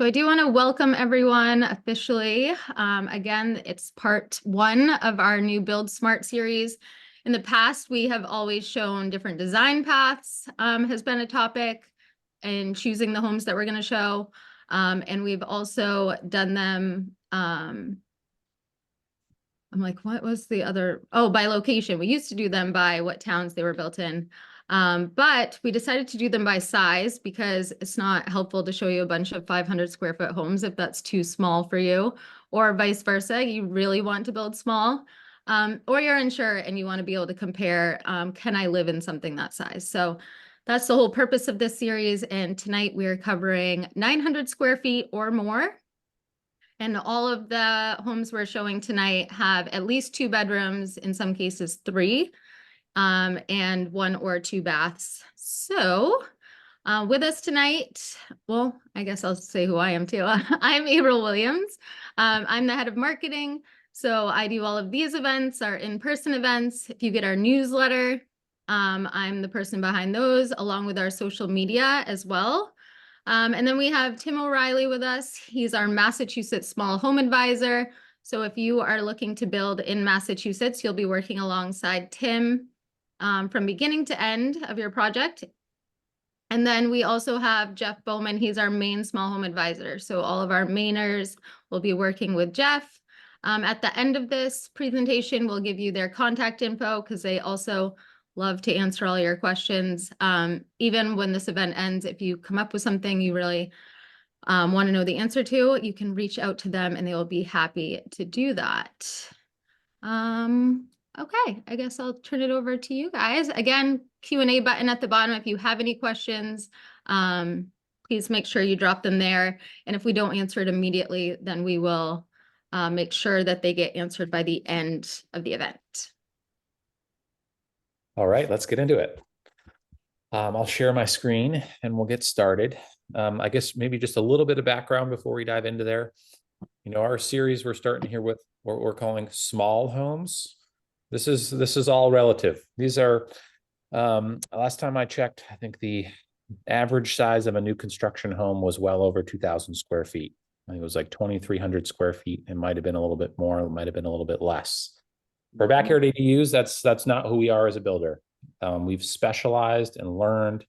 So I do want to welcome everyone officially. Again, it's part one of our new Build Smart series. In the past, we have always shown different design paths has been a topic in choosing the homes that we're going to show. And we've also done them, I'm like, what was the other? Oh, by location. We used to do them by what towns they were built in. But we decided to do them by size because it's not helpful to show you a bunch of 500 square foot homes if that's too small for you, or vice versa. You really want to build small, or you're unsure and you want to be able to compare, can I live in something that size? So that's the whole purpose of this series. And tonight we are covering 900 square feet or more. And all of the homes we're showing tonight have at least 2 bedrooms, in some cases 3, and 1 or 2 baths. So with us tonight, well, I guess I'll say who I am too. I'm April Williams. I'm the head of marketing. So I do all of these events, our in-person events. If you get our newsletter, I'm the person behind those, along with our social media as well. And then we have Tim O'Reilly with us. He's our Massachusetts Small Home Advisor. So if you are looking to build in Massachusetts, you'll be working alongside Tim from beginning to end of your project. And then we also have Jeff Bowman. He's our main small home advisor. So all of our Mainers will be working with Jeff. At the end of this presentation, we'll give you their contact info because they also love to answer all your questions. Even when this event ends, if you come up with something you really want to know the answer to, you can reach out to them and they will be happy to do that. Okay, I guess I'll turn it over to you guys. Again, Q&A button at the bottom. If you have any questions, please make sure you drop them there. And if we don't answer it immediately, then we will make sure that they get answered by the end of the event. All right, let's get into it. I'll share my screen and we'll get started. I guess maybe just a little bit of background before we dive into there. You know, our series we're starting here with what we're calling small homes. This is all relative. These are, last time I checked, I think the average size of a new construction home was well over 2,000 square feet. I think it was like 2,300 square feet. It might have been a little bit more, it might have been a little bit less. For backyard ADUs, that's not who we are as a builder. We've specialized and learned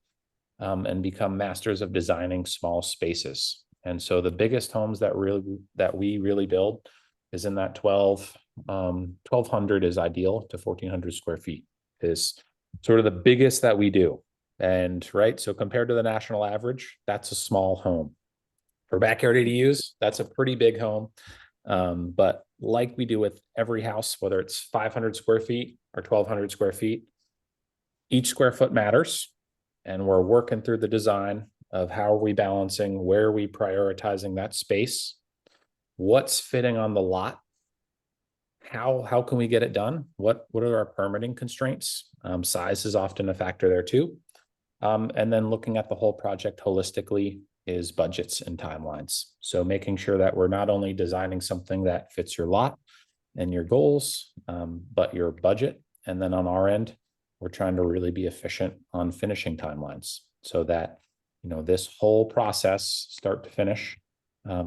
and become masters of designing small spaces. And so the biggest homes that we really build is in that 1,200 is ideal to 1,400 square feet is sort of the biggest that we do. And right, so compared to the national average, that's a small home. For backyard ADUs, that's a pretty big home. But like we do with every house, whether it's 500 square feet or 1,200 square feet, each square foot matters. And we're working through the design of how are we balancing, where are we prioritizing that space, what's fitting on the lot, how can we get it done, what are our permitting constraints, size is often a factor there too. And then looking at the whole project holistically is budgets and timelines. So making sure that we're not only designing something that fits your lot and your goals, but your budget. And then on our end, we're trying to really be efficient on finishing timelines so that, you know, this whole process, start to finish,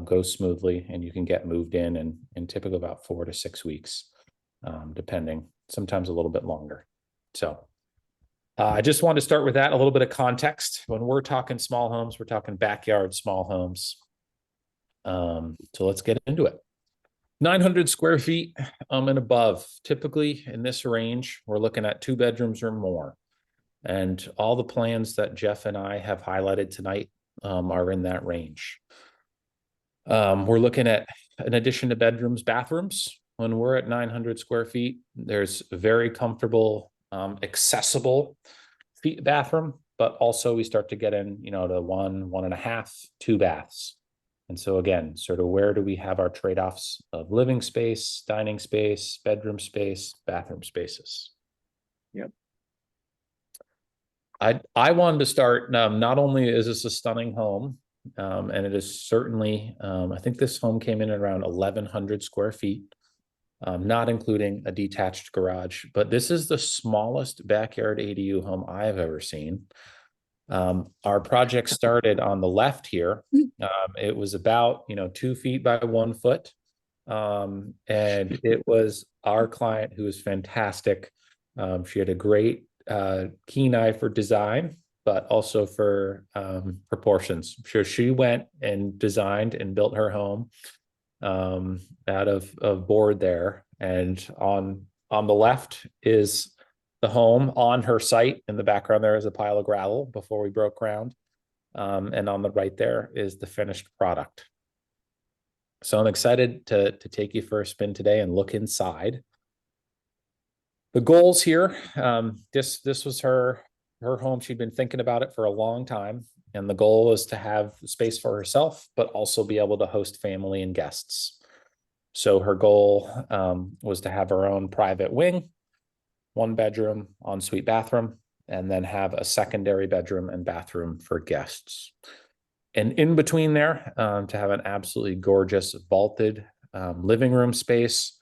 goes smoothly and you can get moved in typically about 4 to 6 weeks, depending, sometimes a little bit longer. So I just wanted to start with that, a little bit of context. When we're talking small homes, we're talking backyard small homes. So let's get into it. 900 square feet and above. Typically in this range, we're looking at 2 bedrooms or more. And all the plans that Jeff and I have highlighted tonight are in that range. We're looking at, in addition to bedrooms, bathrooms. When we're at 900 square feet, there's very comfortable, accessible bathroom, but also we start to get in, you know, to 1.5, 2 baths. And so again, sort of where do we have our trade-offs of living space, dining space, bedroom space, bathroom spaces? Yep. I wanted to start, not only is this a stunning home, and it is certainly, I think this home came in at around 1,100 square feet, not including a detached garage, but this is the smallest backyard ADU home I've ever seen. Our project started on the left here. It was about, 2 feet by 1 foot. And it was our client who was fantastic. She had a great keen eye for design, but also for proportions. So she went and designed and built her home out of board there. And on the left is the home. On her site in the background there is a pile of gravel before we broke ground. And on the right there is the finished product. So I'm excited to take you for a spin today and look inside. The goals here, this was her home. She'd been thinking about it for a long time. And the goal was to have space for herself, but also be able to host family and guests. So her goal was to have her own private wing, 1 bedroom, ensuite bathroom, and then have a secondary bedroom and bathroom for guests. And in between there, to have an absolutely gorgeous vaulted living room space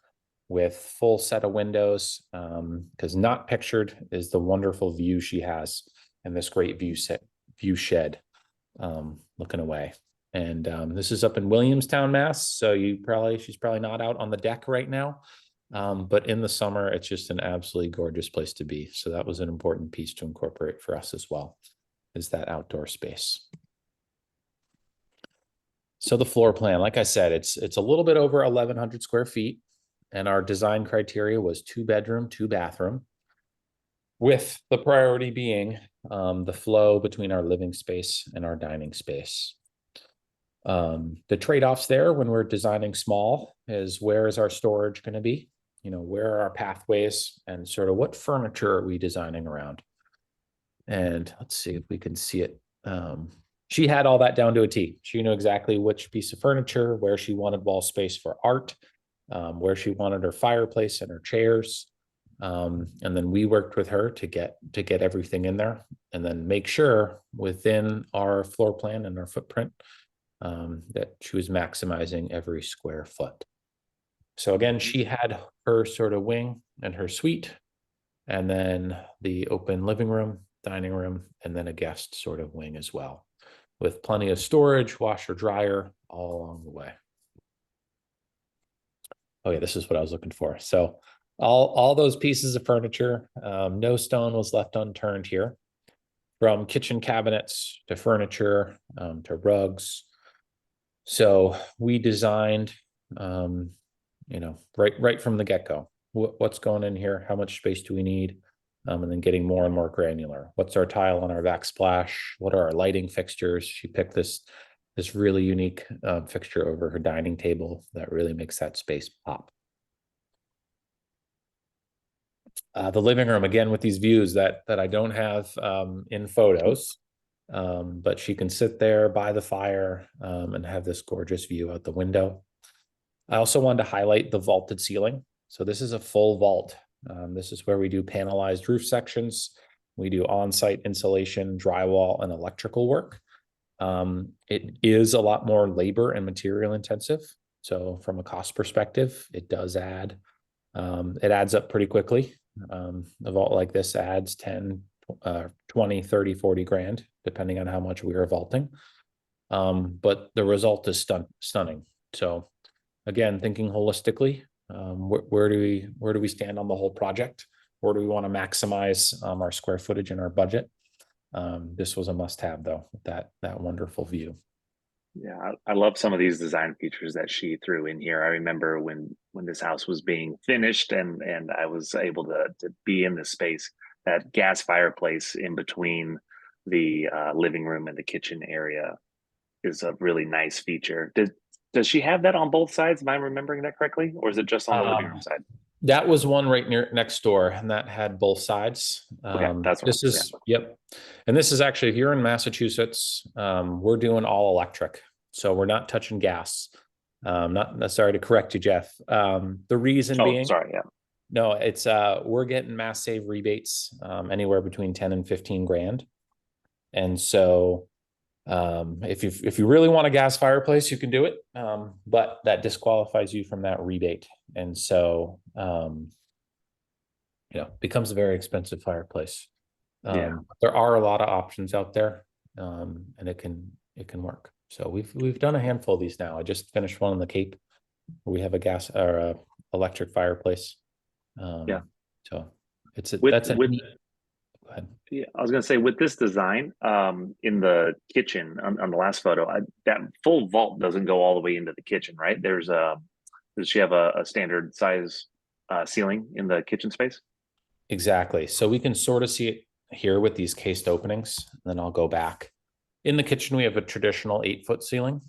with full set of windows, because not pictured is the wonderful view she has and this great view shed looking away. And this is up in Williamstown, Mass. So she's probably not out on the deck right now. But in the summer, it's just an absolutely gorgeous place to be. So that was an important piece to incorporate for us as well, is that outdoor space. So the floor plan, like I said, it's a little bit over 1,100 square feet. And our design criteria was 2 bedroom, 2 bathroom, with the priority being the flow between our living space and our dining space. The trade-offs there when we're designing small is, where is our storage going to be? Where are our pathways, and sort of what furniture are we designing around? And let's see if we can see it. She had all that down to a T. She knew exactly which piece of furniture, where she wanted wall space for art, where she wanted her fireplace and her chairs. And then we worked with her to get everything in there, and then make sure within our floor plan and our footprint that she was maximizing every square foot. So again, she had her sort of wing and her suite, and then the open living room, dining room, and then a guest sort of wing as well, with plenty of storage, washer, dryer, all along the way. Oh yeah, this is what I was looking for. So all those pieces of furniture, no stone was left unturned here, from kitchen cabinets to furniture, to rugs. So we designed, right from the get-go, what's going in here, how much space do we need, and then getting more and more granular. What's our tile on our backsplash? What are our lighting fixtures? She picked this really unique fixture over her dining table that really makes that space pop. The living room, again, with these views that I don't have in photos, but she can sit there by the fire and have this gorgeous view out the window. I also wanted to highlight the vaulted ceiling. So this is a full vault. This is where we do panelized roof sections. We do on-site insulation, drywall, and electrical work. It is a lot more labor and material intensive. So from a cost perspective, it does add, it adds up pretty quickly. A vault like this adds 10, 20, 30, 40 grand, depending on how much we are vaulting. But the result is stunning. So again, thinking holistically, where do we stand on the whole project? Where do we want to maximize our square footage and our budget? This was a must-have, though, that wonderful view. Yeah, I love some of these design features that she threw in here. I remember when this house was being finished and I was able to be in this space, that gas fireplace in between the living room and the kitchen area is a really nice feature. Does she have that on both sides? Am I remembering that correctly? Or is it just on the living room side? That was one right next door, and that had both sides. Okay, that's what this is, yep. And this is actually here in Massachusetts. We're doing all electric, so we're not touching gas. Not sorry to correct you, Jeff. The reason being, sorry, yeah. No, it's we're getting mass save rebates anywhere between 10 and 15 grand. And so if you really want a gas fireplace, you can do it. But that disqualifies you from that rebate. And so, becomes a very expensive fireplace. Yeah. There are a lot of options out there, and it can work. So we've done a handful of these now. I just finished one on the Cape where we have a gas or electric fireplace. Yeah. So With that's a with neat. Go ahead. Yeah, I was going to say with this design, in the kitchen on the last photo, that full vault doesn't go all the way into the kitchen, right? Does she have a standard size ceiling in the kitchen space? Exactly. So we can sort of see it here with these cased openings. And then I'll go back. In the kitchen, we have a traditional 8-foot ceiling.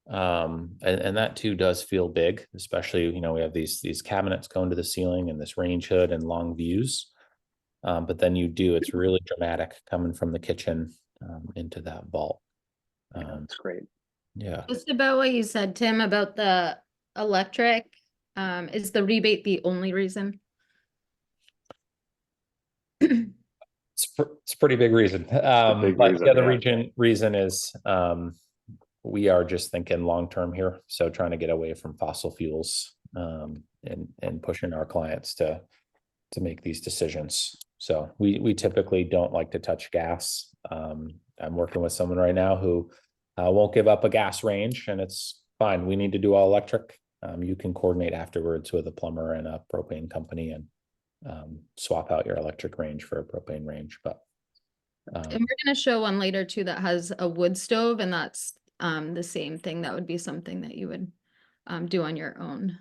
And that too does feel big, especially, we have these cabinets going to the ceiling and this range hood and long views. But then it's really dramatic coming from the kitchen into that vault. Yeah, that's great. Yeah. Just about what you said, Tim, about the electric, is the rebate the only reason? It's a pretty big reason. big But reason, the other yeah. reason is we are just thinking long term here. So trying to get away from fossil fuels and pushing our clients to make these decisions. So we typically don't like to touch gas. I'm working with someone right now who won't give up a gas range, and it's fine. We need to do all electric. You can coordinate afterwards with a plumber and a propane company and swap out your electric range for a propane range. But And we're gonna show one later too that has a wood stove, and that's the same thing. That would be something that you would do on your own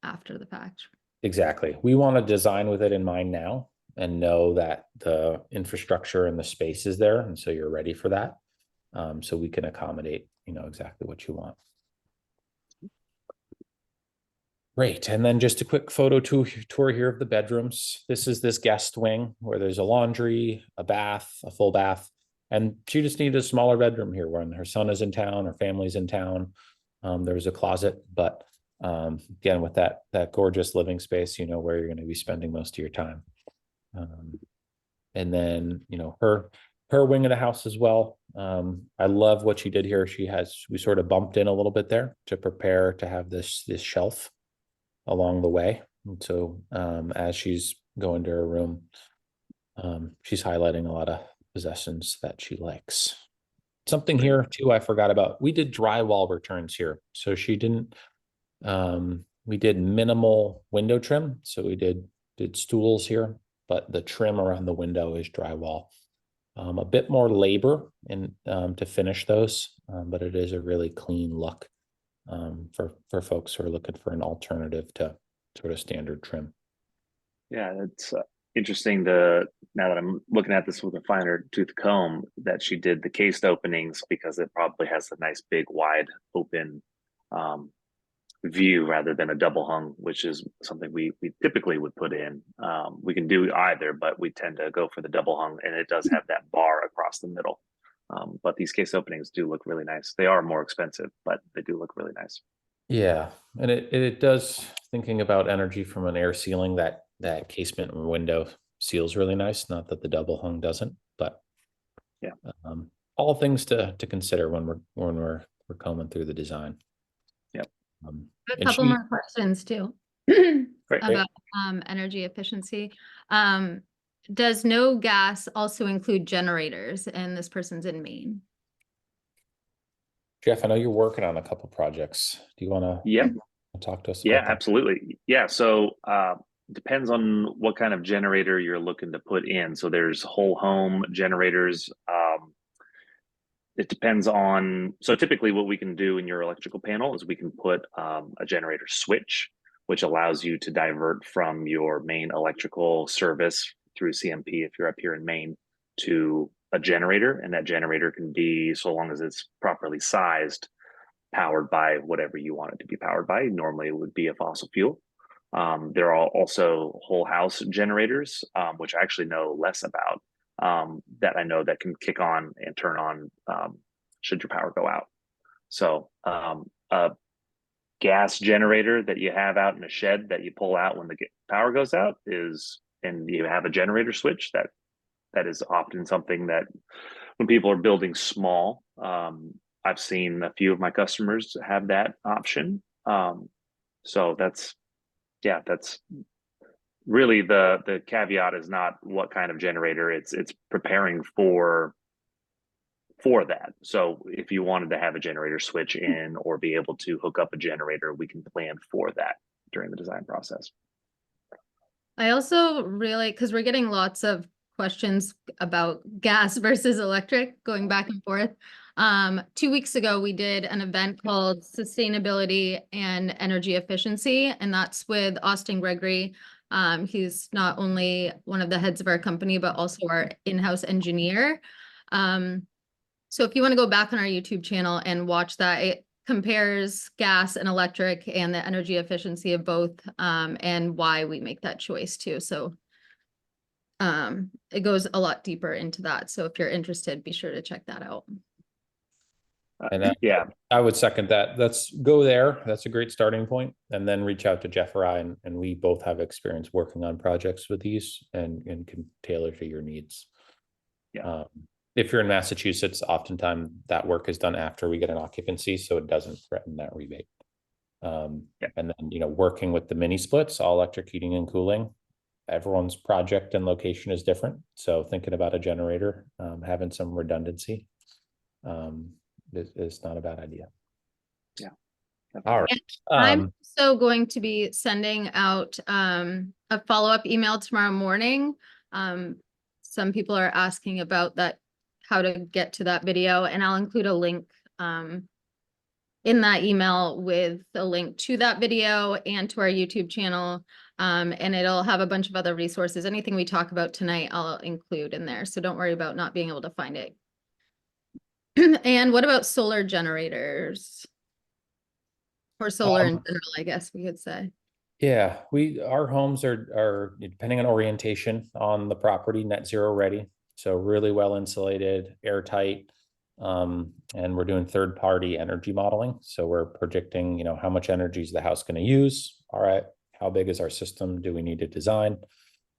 after the fact. exactly. We want to design with it in mind now and know that the infrastructure and the space is there. And so you're ready for that. So we can accommodate, exactly what you want. Great. And then just a quick photo tour here of the bedrooms. This is this guest wing where there's a laundry, a bath, a full bath. And she just needed a smaller bedroom here when her son is in town, her family's in town. There's a closet, but again, with that gorgeous living space, where you're going to be spending most of your time. And then, her wing of the house as well. I love what she did here. We sort of bumped in a little bit there to prepare to have this shelf along the way. And so as she's going to her room, she's highlighting a lot of possessions that she likes. Something here too I forgot about. We did drywall returns here. So we did minimal window trim. So we did stools here, but the trim around the window is drywall. A bit more labor to finish those, but it is a really clean look for folks who are looking for an alternative to sort of standard trim. Yeah, it's interesting now that I'm looking at this with a finer tooth comb, that she did the cased openings because it probably has a nice big wide open view rather than a double hung, which is something we typically would put in. We can do either, but we tend to go for the double hung, and it does have that bar across the middle. But these case openings do look really nice. They are more expensive, but they do look really nice. Yeah, and it does, thinking about energy from an air sealing, that casement and window seals really nice. Not that the double hung doesn't, but yeah, all things to consider when we're combing through the design. Yep. A couple more questions too about energy efficiency. Does no gas also include generators? And this person's in Maine. Jeff, I know you're working on a couple projects. Do you want to talk to us about that? Absolutely. Yeah. So depends on what kind of generator you're looking to put in. So there's whole home generators. It depends on, so typically what we can do in your electrical panel is we can put a generator switch, which allows you to divert from your main electrical service through CMP if you're up here in Maine to a generator. And that generator can be, so long as it's properly sized, powered by whatever you want it to be powered by. Normally it would be a fossil fuel. There are also whole house generators, which I actually know less about, that I know that can kick on and turn on should your power go out. So a gas generator that you have out in a shed that you pull out when the power goes out and you have a generator switch, that is often something that when people are building small, I've seen a few of my customers have that option. So that's really the caveat is not what kind of generator, it's preparing for that. So if you wanted to have a generator switch in or be able to hook up a generator, we can plan for that during the design process. I also really, because we're getting lots of questions about gas versus electric going back and forth. 2 weeks ago, we did an event called Sustainability and Energy Efficiency, and that's with Austin Gregory. He's not only one of the heads of our company, but also our in-house engineer. So if you want to go back on our YouTube channel and watch that, it compares gas and electric and the energy efficiency of both, and why we make that choice too. So it goes a lot deeper into that. So if you're interested, be sure to check that out. And Yeah, I would second that. Let's go there. That's a great starting point. And then reach out to Jeff or I, and we both have experience working on projects with these and can tailor to your needs. Yeah. If you're in Massachusetts, oftentimes that work is done after we get an occupancy, so it doesn't threaten that rebate. And then, working with the mini splits, all electric heating and cooling, everyone's project and location is different. So thinking about a generator, having some redundancy, is not a bad idea. Yeah. All right. I'm also going to be sending out a follow-up email tomorrow morning. Some people are asking about that, how to get to that video, and I'll include a link in that email with a link to that video and to our YouTube channel. And it'll have a bunch of other resources. Anything we talk about tonight, I'll include in there. So don't worry about not being able to find it. And what about solar generators? Or solar in general, I guess we could say. Yeah, our homes are depending on orientation on the property, net zero ready. So really well insulated, airtight. And we're doing third-party energy modeling. So we're predicting, how much energy is the house going to use? All right, how big is our system? Do we need to design?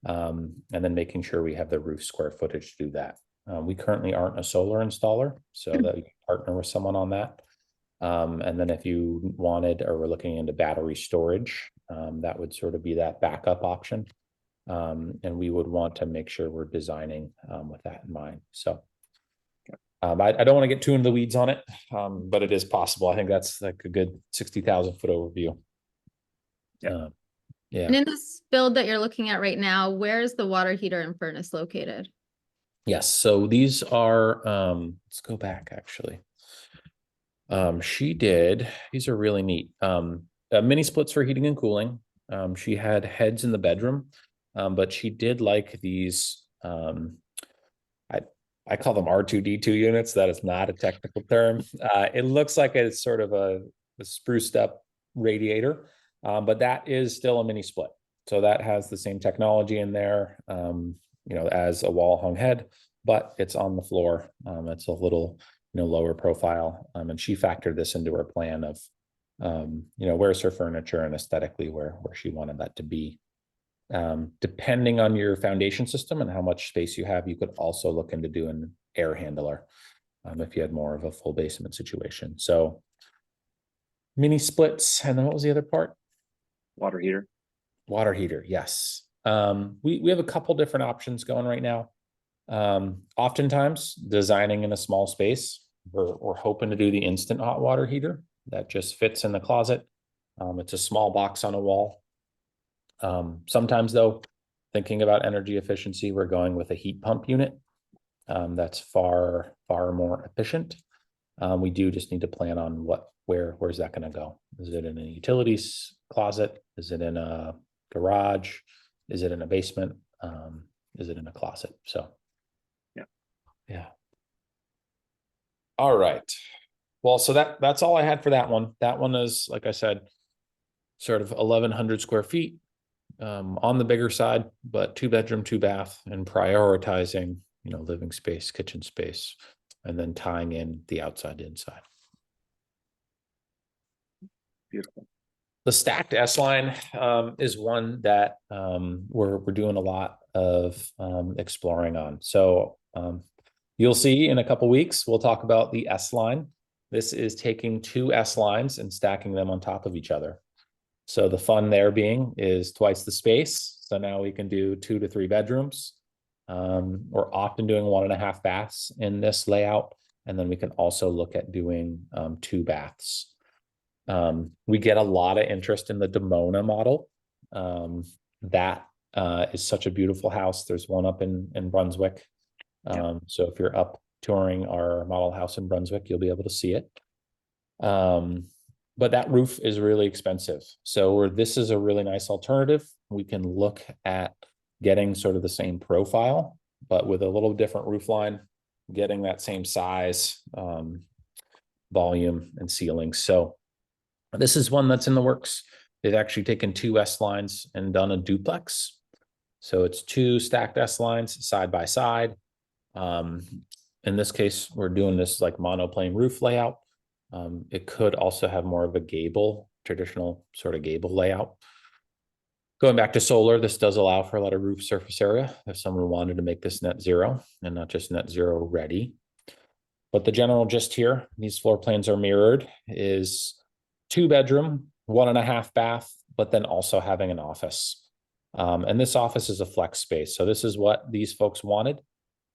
And then making sure we have the roof square footage to do that. We currently aren't a solar installer, so that you partner with someone on that. And then if you wanted or were looking into battery storage, that would sort of be that backup option. And we would want to make sure we're designing with that in mind. So I don't want to get too into the weeds on it, but it is possible. I think that's like a good 60,000 foot overview. Yeah. Yeah. And in this build that you're looking at right now, where is the water heater and furnace located? Yes. So these are, let's go back actually. These are really neat. Mini splits for heating and cooling. She had heads in the bedroom, but she did like these, I call them R2D2 units. That is not a technical term. It looks like it's sort of a spruced up radiator, but that is still a mini split. So that has the same technology in there, as a wall hung head, but it's on the floor. It's a little, lower profile. And she factored this into her plan of, where's her furniture and aesthetically where she wanted that to be. Depending on your foundation system and how much space you have, you could also look into doing an air handler if you had more of a full basement situation. So mini splits. And then what was the other part? Water heater. Water heater. Yes. We have a couple different options going right now. Oftentimes designing in a small space, we're hoping to do the instant hot water heater that just fits in the closet. It's a small box on a wall. Sometimes though, thinking about energy efficiency, we're going with a heat pump unit. That's far more efficient. We do just need to plan on where's that going to go? Is it in a utilities closet? Is it in a garage? Is it in a basement? Is it in a closet? So yeah. All right. Well, so that's all I had for that one. That one is, like I said, sort of 1,100 square feet, on the bigger side, but 2-bedroom, 2-bath, and prioritizing, living space, kitchen space, and then tying in the outside to inside. Beautiful. The stacked S-line is one that we're doing a lot of exploring on. So you'll see in a couple weeks, we'll talk about the S-line. This is taking 2 S-lines and stacking them on top of each other. So the fun there being is twice the space. So now we can do 2 to 3 bedrooms. We're often doing 1.5 baths in this layout. And then we can also look at doing 2 baths. We get a lot of interest in the Dimona model. That is such a beautiful house. There's one up in Brunswick. So if you're up touring our model house in Brunswick, you'll be able to see it. But that roof is really expensive. So this is a really nice alternative. We can look at getting sort of the same profile, but with a little different roof line, getting that same size, volume and ceiling. So this is one that's in the works. They've actually taken 2 S lines and done a duplex. So it's 2 stacked S lines side by side. In this case, we're doing this like monoplane roof layout. It could also have more of a gable, traditional sort of gable layout. Going back to solar, this does allow for a lot of roof surface area if someone wanted to make this net zero and not just net zero ready. But the general gist here, these floor plans are mirrored, is 2 bedroom, 1.5 bath, but then also having an office. And this office is a flex space. So this is what these folks wanted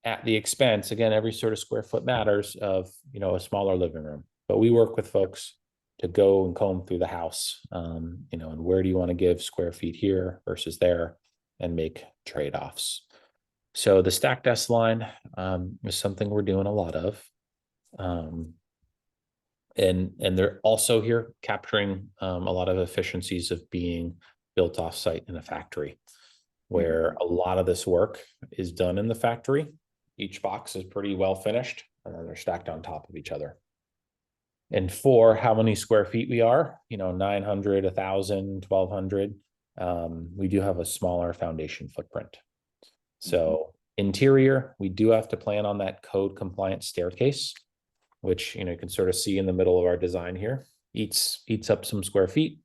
at the expense, again, every sort of square foot matters, of, you know, a smaller living room. But we work with folks to go and comb through the house, you know, and where do you want to give square feet here versus there, and make trade-offs. So the stacked S line is something we're doing a lot of. And they're also here capturing a lot of efficiencies of being built off site in a factory, where a lot of this work is done in the factory. Each box is pretty well finished, and then they're stacked on top of each other. And for how many square feet we are, you know, 900, 1,000, 1,200, we do have a smaller foundation footprint. So interior, we do have to plan on that code compliant staircase, which, you know, you can sort of see in the middle of our design here, eats up some square feet,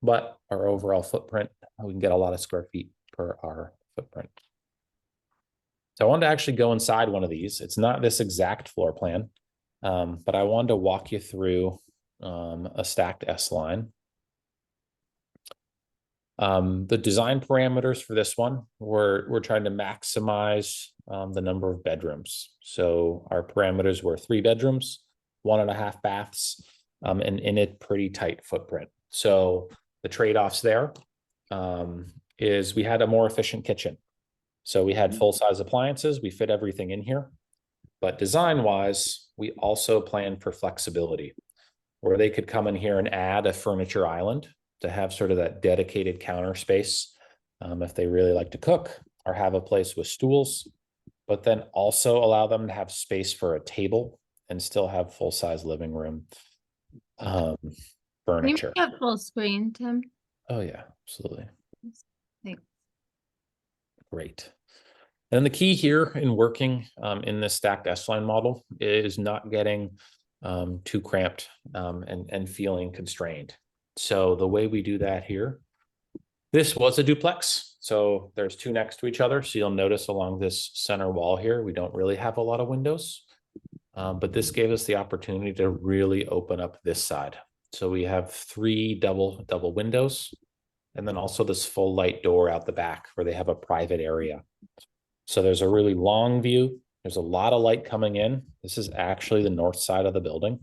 but our overall footprint, we can get a lot of square feet per our footprint. So I wanted to actually go inside one of these. It's not this exact floor plan, but I wanted to walk you through a stacked S line. The design parameters for this one, we're trying to maximize the number of bedrooms. So our parameters were 3 bedrooms, 1.5 baths, and in a pretty tight footprint. So the trade-offs there is we had a more efficient kitchen. So we had full-size appliances, we fit everything in here. But design-wise, we also planned for flexibility, where they could come in here and add a furniture island to have sort of that dedicated counter space if they really like to cook, or have a place with stools, but then also allow them to have space for a table and still have full-size living room furniture. Can you make that full screen, Tim? Oh yeah, absolutely. Thanks. Great. And the key here in working in this stacked S-line model is not getting too cramped and feeling constrained. So the way we do that here, this was a duplex. So there's 2 next to each other. So you'll notice along this center wall here, we don't really have a lot of windows, but this gave us the opportunity to really open up this side. So we have 3 double windows, and then also this full light door out the back where they have a private area. So there's a really long view. There's a lot of light coming in. This is actually the north side of the building.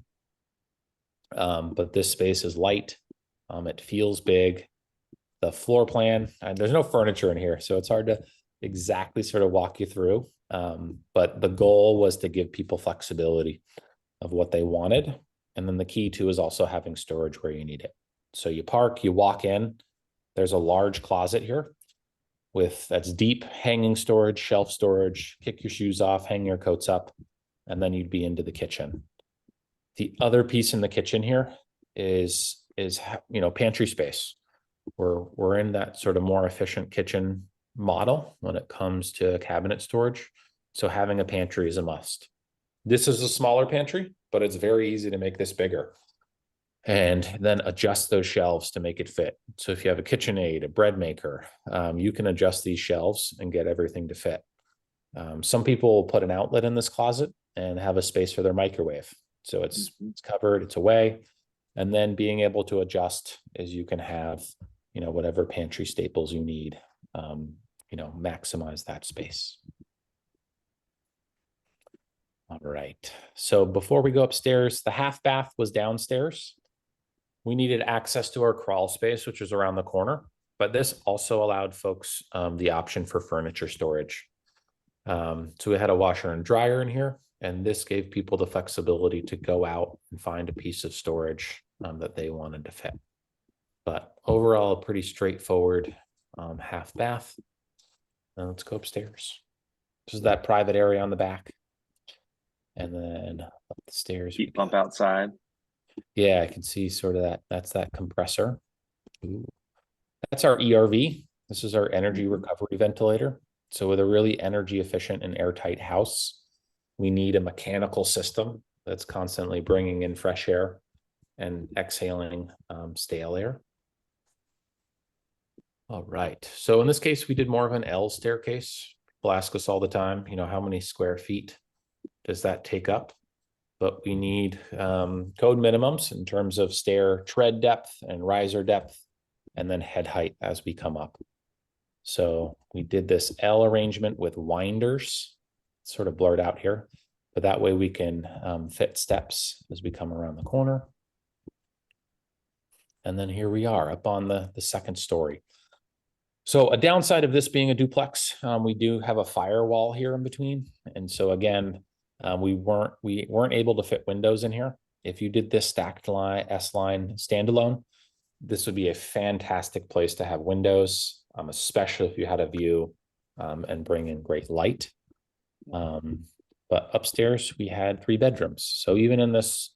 But this space is light. It feels big. The floor plan, and there's no furniture in here, so it's hard to exactly sort of walk you through. But the goal was to give people flexibility of what they wanted. And then the key too is also having storage where you need it. So you park, you walk in, there's a large closet here that's deep hanging storage, shelf storage, kick your shoes off, hang your coats up, and then you'd be into the kitchen. The other piece in the kitchen here is you know, pantry space. We're in that sort of more efficient kitchen model when it comes to cabinet storage. So having a pantry is a must. This is a smaller pantry, but it's very easy to make this bigger and then adjust those shelves to make it fit. So if you have a KitchenAid, a bread maker, you can adjust these shelves and get everything to fit. Some people will put an outlet in this closet and have a space for their microwave. So it's covered, it's away. And then being able to adjust as you can have, you know, whatever pantry staples you need, you know, maximize that space. All right. So before we go upstairs, the half bath was downstairs. We needed access to our crawl space, which was around the corner, but this also allowed folks the option for furniture storage. So we had a washer and dryer in here, and this gave people the flexibility to go out and find a piece of storage that they wanted to fit. But overall, a pretty straightforward half bath. Now let's go upstairs. This is that private area on the back. And then up the stairs. Heat pump outside. Yeah, I can see sort of that. That's that compressor. Ooh. That's our ERV. This is our energy recovery ventilator. So with a really energy efficient and airtight house, we need a mechanical system that's constantly bringing in fresh air and exhaling stale air. All right. So in this case, we did more of an L staircase. People ask us all the time, you know, how many square feet does that take up? But we need code minimums in terms of stair tread depth and riser depth, and then head height as we come up. So we did this L arrangement with winders, sort of blurred out here, but that way we can fit steps as we come around the corner. And then here we are up on the second story. So a downside of this being a duplex, we do have a firewall here in between. And so again, we weren't able to fit windows in here. If you did this stacked line S-line standalone, this would be a fantastic place to have windows, especially if you had a view and bring in great light. But upstairs we had 3 bedrooms. So even in this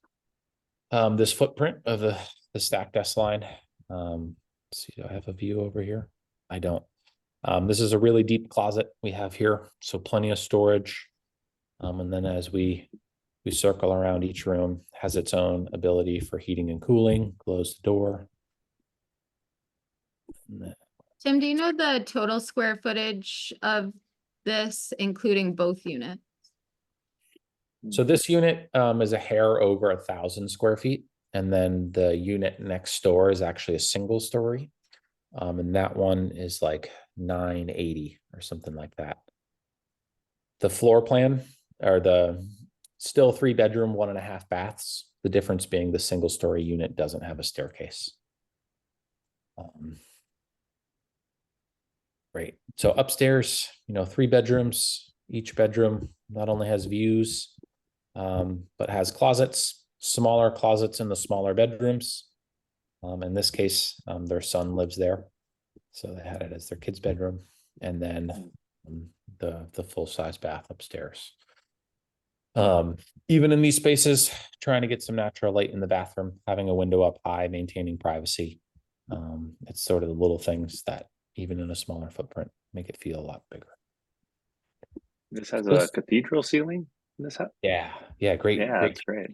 this footprint of the stacked S-line, let's see, do I have a view over here? I don't. This is a really deep closet we have here, so plenty of storage. And then as we circle around, each room has its own ability for heating and cooling. Close the door. Tim, do you know the total square footage of this, including both units? So this unit is a hair over 1,000 square feet. And then the unit next door is actually a single story. And that one is like 980 or something like that. The floor plan are the still 3-bedroom, 1.5 baths. The difference being the single story unit doesn't have a staircase. Great. So upstairs, you know, 3 bedrooms. Each bedroom not only has views, but has closets, smaller closets in the smaller bedrooms. In this case, their son lives there, so they had it as their kid's bedroom, and then the full-size bath upstairs. Even in these spaces, trying to get some natural light in the bathroom, having a window up high, maintaining privacy. It's sort of the little things that, even in a smaller footprint, make it feel a lot bigger. This has a cathedral ceiling in this house? Yeah, great. Yeah, great. that's great.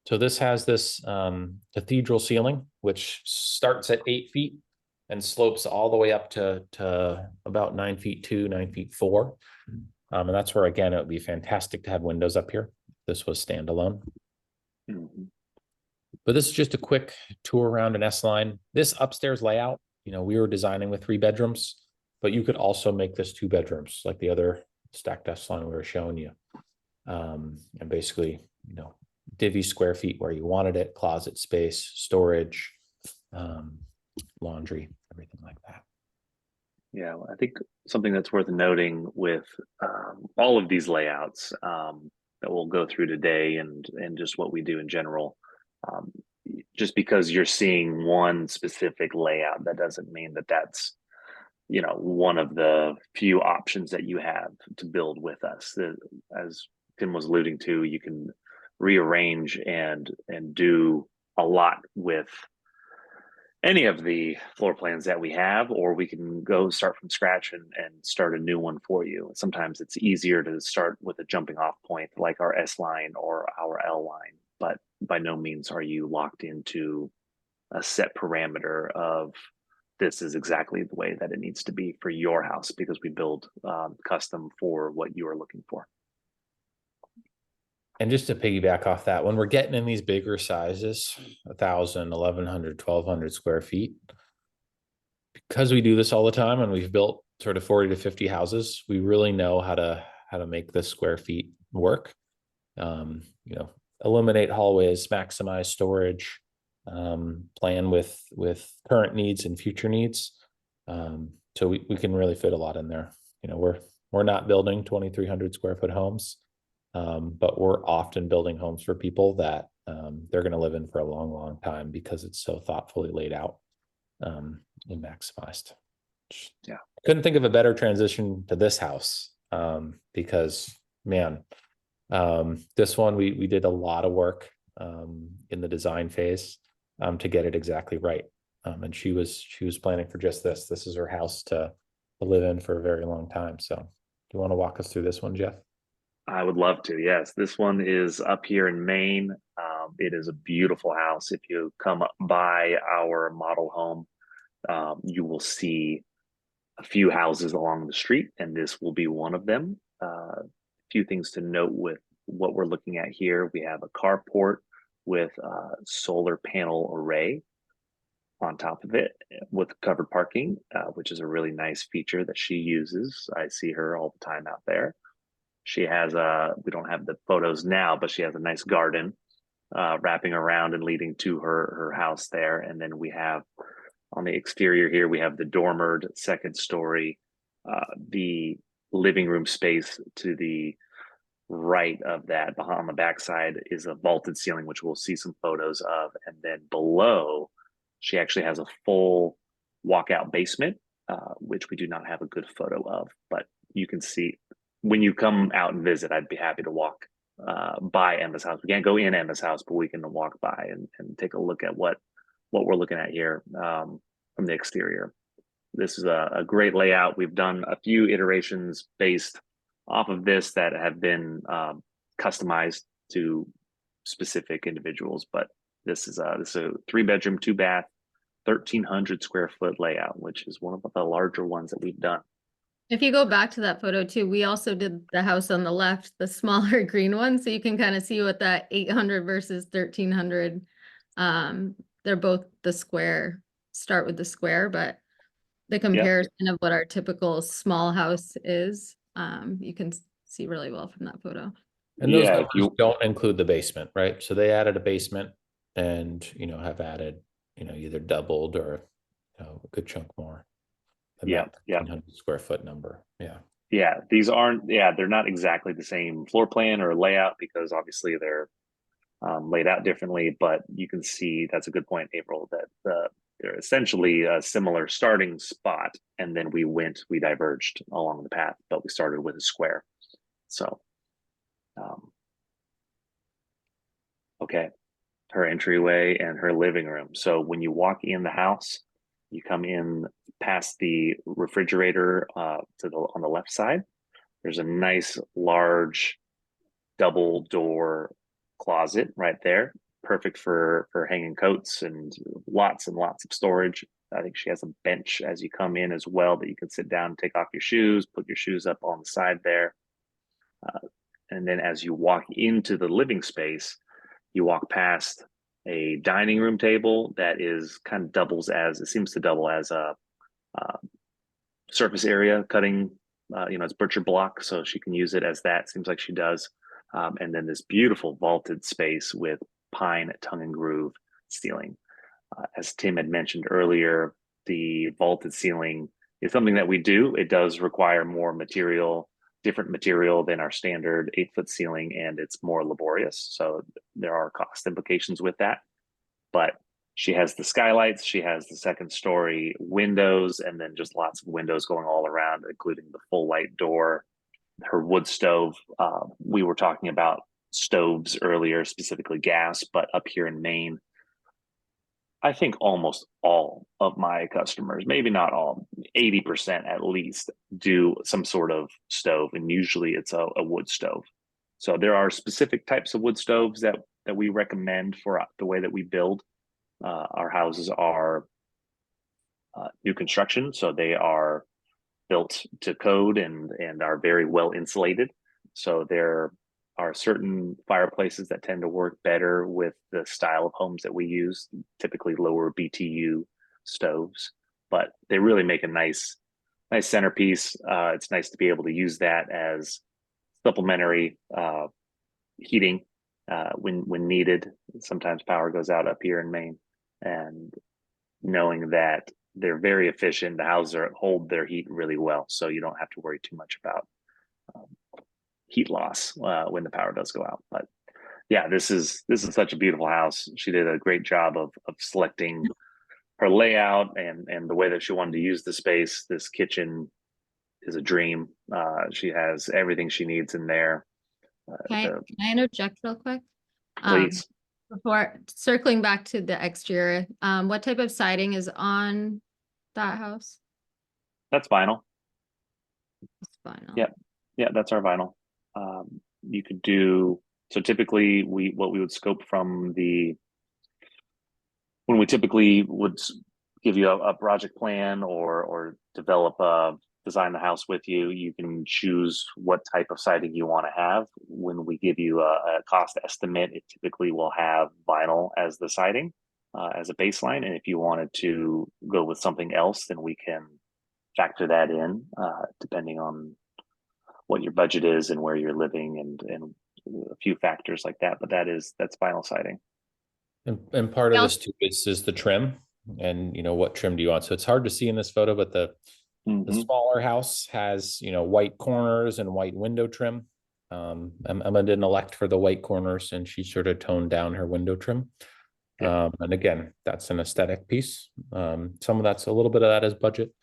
So this has this cathedral ceiling, which starts at 8 feet and slopes all the way up to about 9 feet 2, 9 feet 4. And that's where, again, it would be fantastic to have windows up here. This was standalone. Mm-hmm. But this is just a quick tour around an S-line. This upstairs layout, you know, we were designing with 3 bedrooms, but you could also make this 2 bedrooms like the other stacked S-line we were showing you. And basically, you know, divvy square feet where you wanted it, closet space, storage, laundry, everything like that. Yeah, I think something that's worth noting with all of these layouts that we'll go through today and just what we do in general, just because you're seeing one specific layout, that doesn't mean that that's, you know, one of the few options that you have to build with us. As Tim was alluding to, you can rearrange and do a lot with any of the floor plans that we have, or we can go start from scratch and start a new one for you. Sometimes it's easier to start with a jumping off point like our S line or our L line, but by no means are you locked into a set parameter of this is exactly the way that it needs to be for your house, because we build custom for what you are looking for. And just to piggyback off that, when we're getting in these bigger sizes, 1,000, 1,100, 1,200 square feet, because we do this all the time and we've built sort of 40 to 50 houses, we really know how to make the square feet work. You know, eliminate hallways, maximize storage, plan with current needs and future needs. So we can really fit a lot in there. You know, we're not building 2,300 square foot homes, but we're often building homes for people that they're going to live in for a long, long time because it's so thoughtfully laid out and maximized. Yeah. Couldn't think of a better transition to this house because, man, this one we did a lot of work in the design phase to get it exactly right. And she was planning for just this. This is her house to live in for a very long time. So do you want to walk us through this one, Jeff? I would love to. Yes, this one is up here in Maine. It is a beautiful house. If you come by our model home, you will see a few houses along the street, and this will be one of them. A few things to note with what we're looking at here. We have a carport with a solar panel array on top of it with covered parking, which is a really nice feature that she uses. I see her all the time out there. She has we don't have the photos now, but she has a nice garden wrapping around and leading to her house there. And then we have on the exterior here, we have the dormered second story, the living room space to the right of that. On the backside is a vaulted ceiling, which we'll see some photos of. And then below, she actually has a full walkout basement, which we do not have a good photo of, but you can see when you come out and visit. I'd be happy to walk by Emma's house. We can't go in Emma's house, but we can walk by and take a look at what we're looking at here from the exterior. This is a great layout. We've done a few iterations based off of this that have been customized to specific individuals, but this is a 3-bedroom, 2-bath, 1,300 square foot layout, which is one of the larger ones that we've done. If you go back to that photo too, we also did the house on the left, the smaller green one. So you can kind of see what that 800 versus 1,300. They're both the square, start with the square, but the comparison of what our typical small house is, you can see really well from that photo. And those numbers don't include the basement, right? So they added a basement and, you know, have added, you know, either doubled or, you know, a good chunk more. Yeah. 1,300 square foot number. Yeah. These aren't, they're not exactly the same floor plan or layout because obviously they're laid out differently, but you can see, that's a good point, April, that they're essentially a similar starting spot. And then we diverged along the path, but we started with a square. So, okay. Her entryway and her living room. So when you walk in the house, you come in past the refrigerator on the left side. There's a nice large double door closet right there, perfect for hanging coats and lots of storage. I think she has a bench as you come in as well that you can sit down and take off your shoes, put your shoes up on the side there. And then as you walk into the living space, you walk past a dining room table that is kind of seems to double as a surface area cutting, it's butcher block, so she can use it as that. Seems like she does. And then this beautiful vaulted space with pine tongue and groove ceiling. As Tim had mentioned earlier, the vaulted ceiling is something that we do. It does require more material, different material than our standard 8-foot ceiling, and it's more laborious. So there are cost implications with that. But she has the skylights, she has the second story windows, and then just lots of windows going all around, including the full light door. Her wood stove. We were talking about stoves earlier, specifically gas, but up here in Maine, I think almost all of my customers, maybe not all, 80% at least, do some sort of stove, and usually it's a wood stove. So there are specific types of wood stoves that we recommend for the way that we build. Our houses are new construction, so they are built to code and are very well insulated. So they're are certain fireplaces that tend to work better with the style of homes that we use, typically lower BTU stoves, but they really make a nice centerpiece. It's nice to be able to use that as supplementary heating when needed. Sometimes power goes out up here in Maine, and knowing that they're very efficient, the houses hold their heat really well, so you don't have to worry too much about um, heat loss when the power does go out. But yeah, this is such a beautiful house. She did a great job of selecting her layout and the way that she wanted to use the space. This kitchen is a dream. She has everything she needs in there. Can I interject real quick? Please. Before circling back to the exterior, what type of siding is on that house? That's vinyl. It's vinyl. Yep. Yeah, that's our vinyl. You could do, so typically what we would scope from when we typically would give you a project plan or design the house with you, you can choose what type of siding you want to have. When we give you a cost estimate, it typically will have vinyl as the siding, as a baseline. And if you wanted to go with something else, then we can factor that in, depending on what your budget is and where you're living and a few factors like that. But that's vinyl siding. And part of Yeah. this too is the trim, and what trim do you want? So it's hard to see in this photo, but the smaller house has white corners and white window trim. Emma didn't elect for the white corners, and she sort of toned down her window trim. And again, that's an aesthetic piece. Some of that's a little bit of that is budget,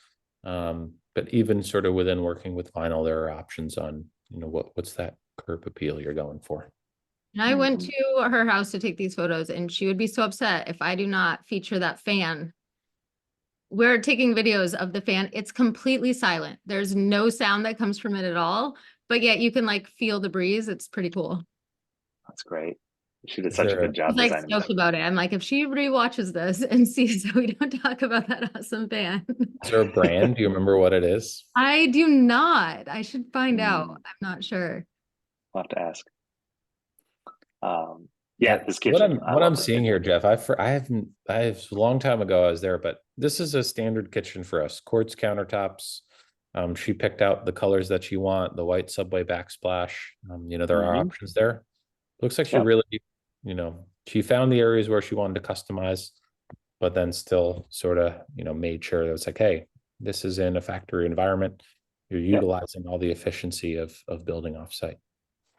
but even sort of within working with vinyl, there are options on what's that curb appeal you're going for. And I went to her house to take these photos, and she would be so upset if I do not feature that fan. We're taking videos of the fan. It's completely silent. There's no sound that comes from it at all, but yet you can like feel the breeze. It's pretty cool. That's great. She did such a good job She's like designing stoked that. about it. I'm like, if she rewatches this and sees that we don't talk about that awesome fan. Is there a brand? Do you remember what it is? I do not. I should find out. I'm not sure. I'll have to ask. Yeah, this kitchen. What I'm seeing here, Jeff, I have a long time ago I was there, but this is a standard kitchen for us. Quartz countertops. She picked out the colors that she want, the white subway backsplash. There are options there. Looks like she really, she found the areas where she wanted to customize, but then still sort of, made sure that it's like, hey, this is in a factory environment. You're utilizing all the efficiency of building offsite.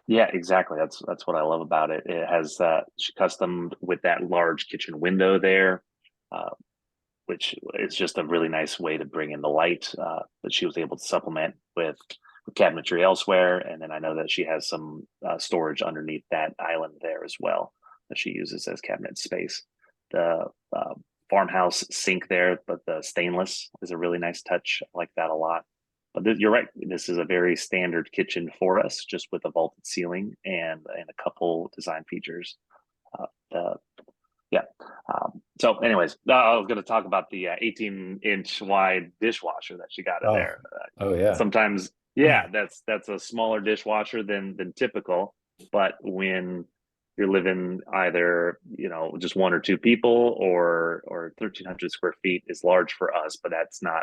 Yeah, exactly. That's what I love about it. It has she customed with that large kitchen window there, which is just a really nice way to bring in the light. But she was able to supplement with cabinetry elsewhere, and then I know that she has some storage underneath that island there as well that she uses as cabinet space. The farmhouse sink there, but the stainless is a really nice touch. I like that a lot. But you're right. This is a very standard kitchen for us, just with a vaulted ceiling and a couple design features. So, anyways, I was going to talk about the 18-inch wide dishwasher that she got in there. Oh yeah. Sometimes, yeah, that's a smaller dishwasher than typical. But when you're living either just one or two people or 1,300 square feet is large for us, but that's not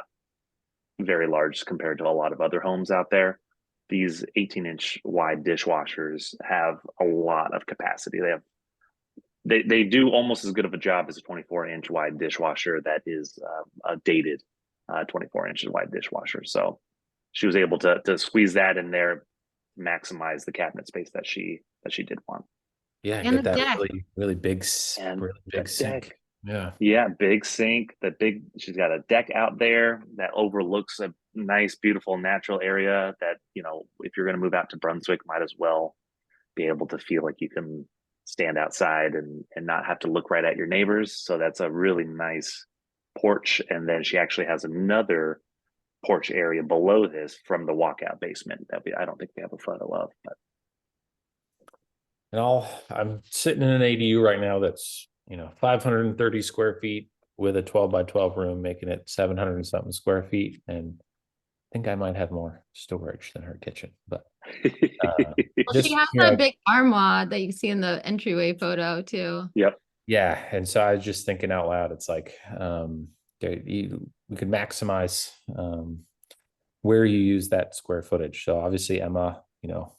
very large compared to a lot of other homes out there. These 18-inch wide dishwashers have a lot of capacity. They do almost as good of a job as a 24-inch wide dishwasher that is a dated 24-inch wide dishwasher. So she was able to squeeze that in there, maximize the cabinet space that she did want. Yeah, And get that deck. really big sink. Yeah, big sink. She's got a deck out there that overlooks a nice, beautiful natural area that, if you're going to move out to Brunswick, might as well be able to feel like you can stand outside and not have to look right at your neighbors. So that's a really nice porch. And then she actually has another porch area below this from the walkout basement that I don't think we have a photo of, but. And I'm sitting in an ADU right now that's 530 square feet with a 12 by 12 room, making it 700 and something square feet. And I think I might have more storage than her kitchen, but Well, Just, she has you know, that big armoire that you see in the entryway photo too. Yep. yeah, and so I was just thinking out loud, it's like we could maximize where you use that square footage. So obviously Emma, you know,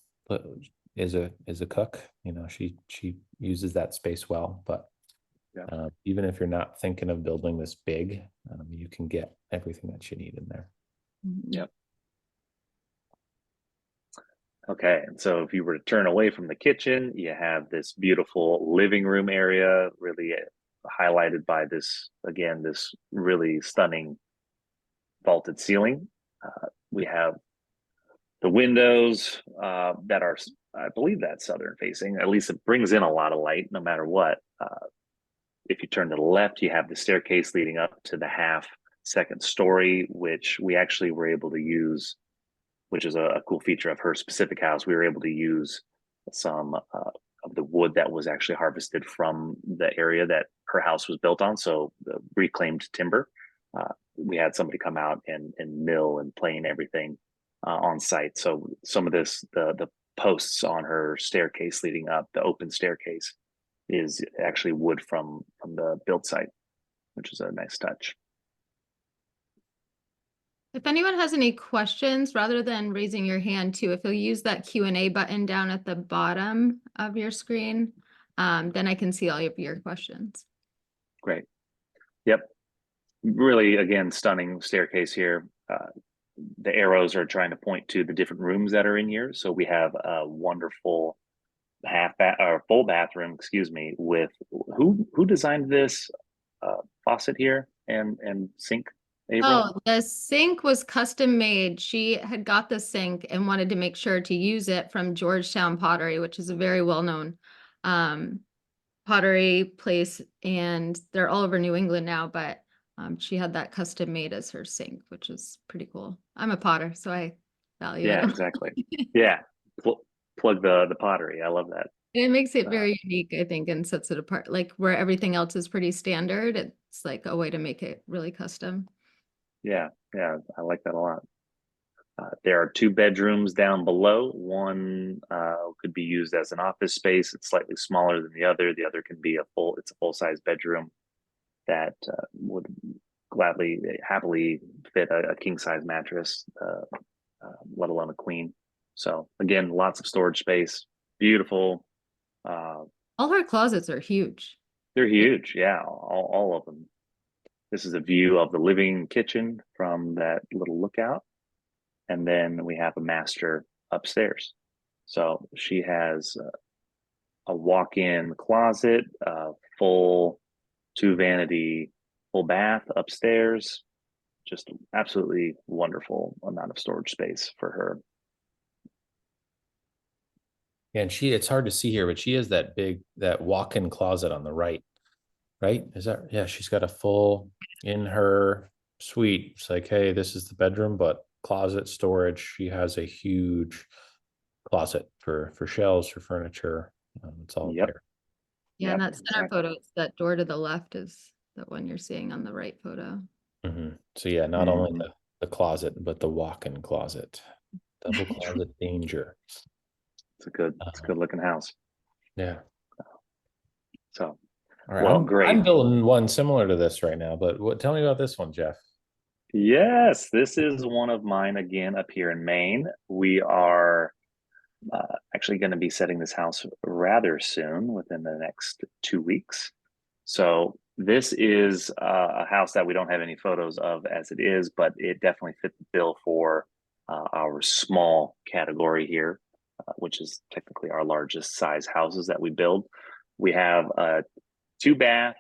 is a cook, you know, she uses that space well, but Yeah. even if you're not thinking of building this big, you can get everything that you need in there. Yep. Okay, and so if you were to turn away from the kitchen, you have this beautiful living room area, really highlighted by this, again, this really stunning vaulted ceiling. We have the windows that are, I believe that's southern facing. At least it brings in a lot of light no matter what. If you turn to the left, you have the staircase leading up to the second story, which we actually were able to use, which is a cool feature of her specific house. We were able to use some of the wood that was actually harvested from the area that her house was built on. So the reclaimed timber. We had somebody come out and mill and plane everything on site. So some of this, the posts on her staircase leading up, the open staircase, is actually wood from the build site, which is a nice touch. If anyone has any questions, rather than raising your hand too, if you'll use that Q&A button down at the bottom of your screen, then I can see all of your questions. Great. Yep. Really, again, stunning staircase here. The arrows are trying to point to the different rooms that are in here. So we have a wonderful full bathroom, excuse me, with who designed this faucet here and sink, April? Oh, the sink was custom made. She had got the sink and wanted to make sure to use it from Georgetown Pottery, which is a very well-known pottery place, and they're all over New England now, but she had that custom made as her sink, which is pretty cool. I'm a potter, so I value Yeah, it. exactly. Yeah. Plug the pottery. I love that. It makes it very unique, I think, and sets it apart. Like where everything else is pretty standard, it's like a way to make it really custom. Yeah, I like that a lot. There are 2 bedrooms down below. One could be used as an office space. It's slightly smaller than the other. The other can be it's a full-size bedroom that would happily fit a king-size mattress, let alone a queen. So again, lots of storage space. Beautiful. All her closets are huge. They're huge. Yeah, all of them. This is a view of the living kitchen from that little lookout. And then we have a master upstairs. So she has a walk-in closet, full 2-vanity, full bath upstairs. Just absolutely wonderful amount of storage space for her. Yeah, and it's hard to see here, but she has that walk-in closet on the right. Right? Yeah, she's got a full in her suite. It's like, hey, this is the bedroom, but closet storage. She has a huge closet for shelves, for furniture. It's all there. Yeah, and that center exactly. photo, it's that door to the left is the one you're seeing on the right photo. So yeah, not only the closet, but the walk-in closet. Double closet danger. It's a good looking house. Yeah. So, all right. well, great. I'm building one similar to this right now, but tell me about this one, Jeff. Yes, this is one of mine again up here in Maine. We are actually going to be setting this house rather soon, within the next 2 weeks. So this is a house that we don't have any photos of as it is, but it definitely fit the bill for our small category here, which is technically our largest size houses that we build. We have a 2-bath.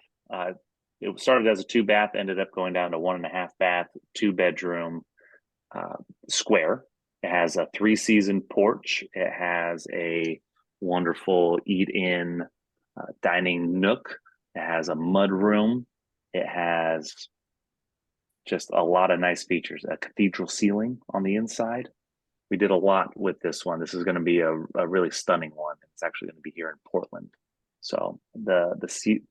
It started as a 2-bath, ended up going down to 1.5 bath, 2-bedroom square. It has a 3-season porch. It has a wonderful eat-in dining nook. It has a mud room. It has just a lot of nice features. A cathedral ceiling on the inside. We did a lot with this one. This is going to be a really stunning one. It's actually going to be here in Portland. So the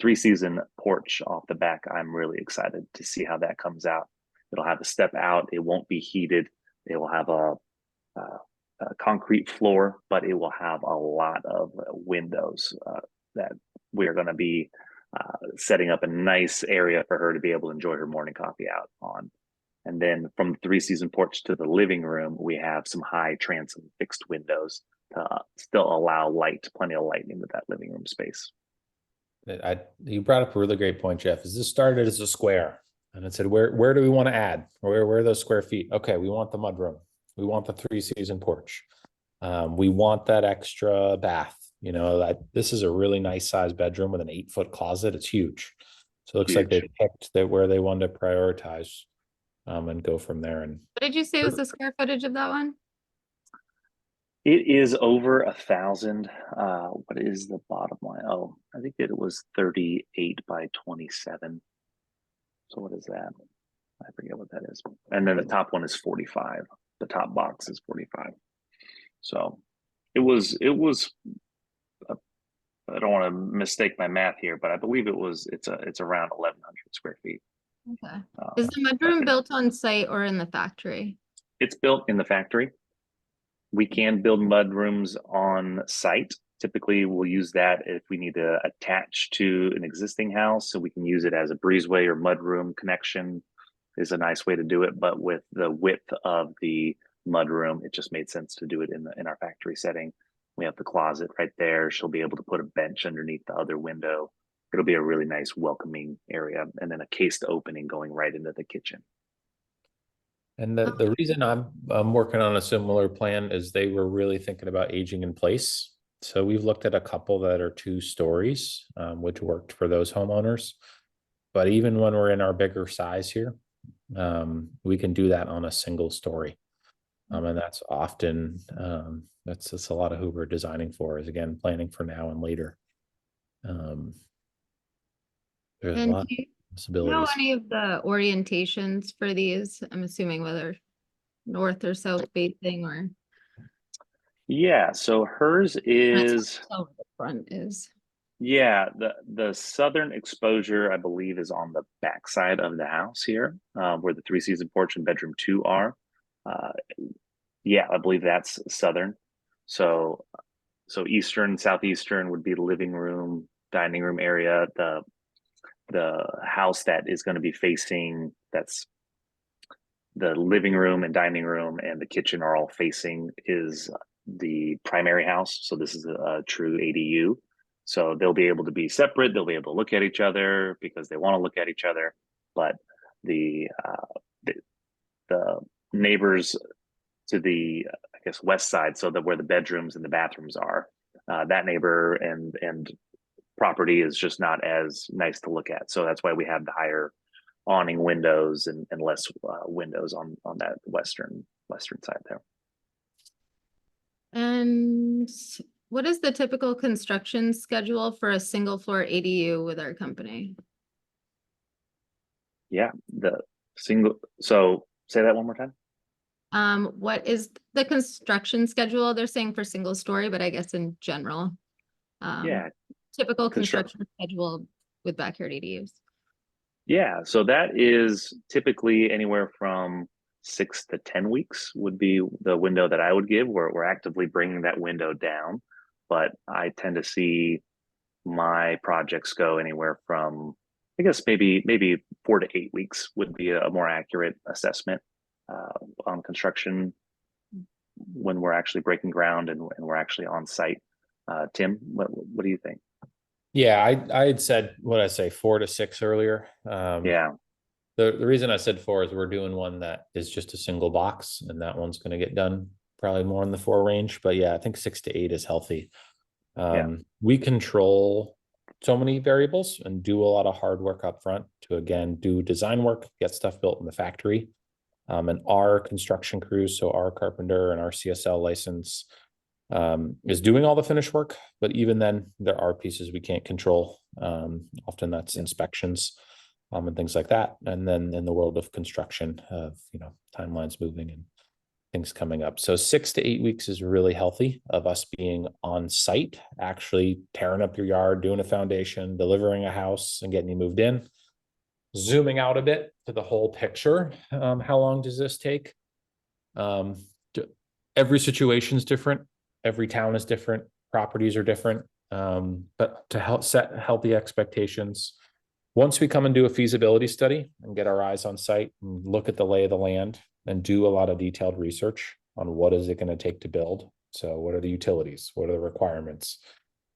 3-season porch off the back, I'm really excited to see how that comes out. It'll have a step out. It won't be heated. It will have a concrete floor, but it will have a lot of windows that we are going to be setting up a nice area for her to be able to enjoy her morning coffee out on. And then from the 3-season porch to the living room, we have some high transom fixed windows to still allow light, plenty of light into that living room space. You brought up a really great point, Jeff. Is this started as a square? And it said, where do we want to add? Where are those square feet? Okay, we want the mudroom. We want the 3-season porch. We want that extra bath. You know, that this is a really nice size bedroom with an 8-foot closet. It's huge. So it looks like they picked that where they wanted to prioritize and go from there. And What did you say was the square footage of that one? It is over 1,000. What is the bottom line? Oh, I think that it was 38 by 27. So what is that? I forget what that is. And then the top one is 45. The top box is 45. So it was I don't want to mistake my math here, but I believe it's around 1,100 square feet. Okay. Is the mudroom built on site or in the factory? It's built in the factory. We can build mudrooms on site. Typically, we'll use that if we need to attach to an existing house, so we can use it as a breezeway or mudroom connection is a nice way to do it. But with the width of the mudroom, it just made sense to do it in our factory setting. We have the closet right there. She'll be able to put a bench underneath the other window. It'll be a really nice welcoming area, and then a cased opening going right into the kitchen. And the reason I'm working on a similar plan is they were really thinking about aging in place. So we've looked at a couple that are 2 stories, which worked for those homeowners. But even when we're in our bigger size here, we can do that on a single story. And that's often, that's just a lot of who we're designing for, is again, planning for now and later. There's a lot of possibilities. Know any of the orientations for these? I'm assuming whether north or south facing or. Yeah, so hers is The front is. Yeah, the southern exposure, I believe, is on the back side of the house here, where the 3-season porch and bedroom 2 are. Yeah, I believe that's southern. So eastern, southeastern would be the living room, dining room area. The house that is going to be facing, that's the living room and dining room and the kitchen are all facing, is the primary house. So this is a true ADU. So they'll be able to be separate. They'll be able to look at each other because they want to look at each other. But the neighbors to the, I guess, west side, so that where the bedrooms and the bathrooms are, that neighbor and property is just not as nice to look at. So that's why we have the higher awning windows and less windows on that western side there. And what is the typical construction schedule for a single floor ADU with our company? Yeah, so say that one more time. What is the construction schedule? They're saying for single story, but I guess in general. Yeah, Typical construction schedule with backyard ADUs. Yeah, so that is typically anywhere from 6 to 10 weeks would be the window that I would give. We're actively bringing that window down, but I tend to see my projects go anywhere from, I guess, maybe 4 to 8 weeks would be a more accurate assessment on construction when we're actually breaking ground and we're actually on site. Tim, what do you think? Yeah, I had said, what I say, 4 to 6 earlier. Yeah. The reason I said 4 is we're doing one that is just a single box, and that one's going to get done probably more in the 4 range. But yeah, I think 6 to 8 is healthy. We control so many variables and do a lot of hard work up front to, again, do design work, get stuff built in the factory. And our construction crews, so our carpenter and our CSL license, is doing all the finish work, but even then there are pieces we can't control. Often that's inspections and things like that. And then in the world of construction, of timelines moving and things coming up. So 6 to 8 weeks is really healthy of us being on site, actually tearing up your yard, doing a foundation, delivering a house and getting you moved in. Zooming out a bit to the whole picture, how long does this take? every situation is different. Every town is different. Properties are different. But to help set healthy expectations, once we come and do a feasibility study and get our eyes on site and look at the lay of the land and do a lot of detailed research on what is it going to take to build. So what are the utilities? What are the requirements?